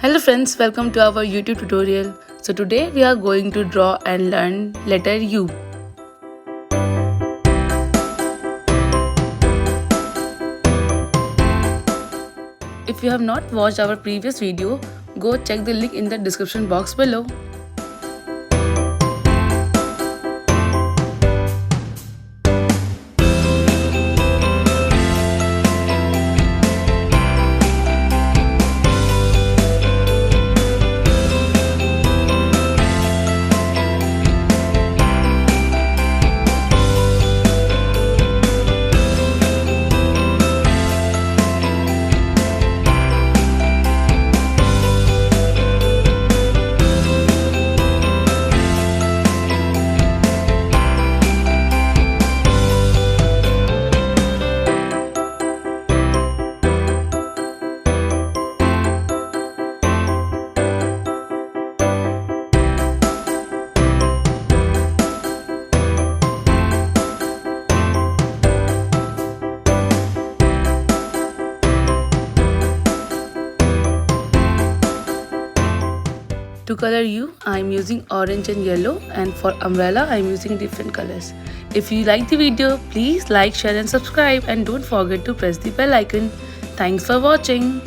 Hello friends, welcome to our YouTube tutorial. So today we are going to draw and learn letter U. If you have not watched our previous video, go check the link in the description box below. To color U, I am using orange and yellow, and for umbrella I am using different colors. If you like the video, please like, share and subscribe, and don't forget to press the bell icon. Thanks for watching.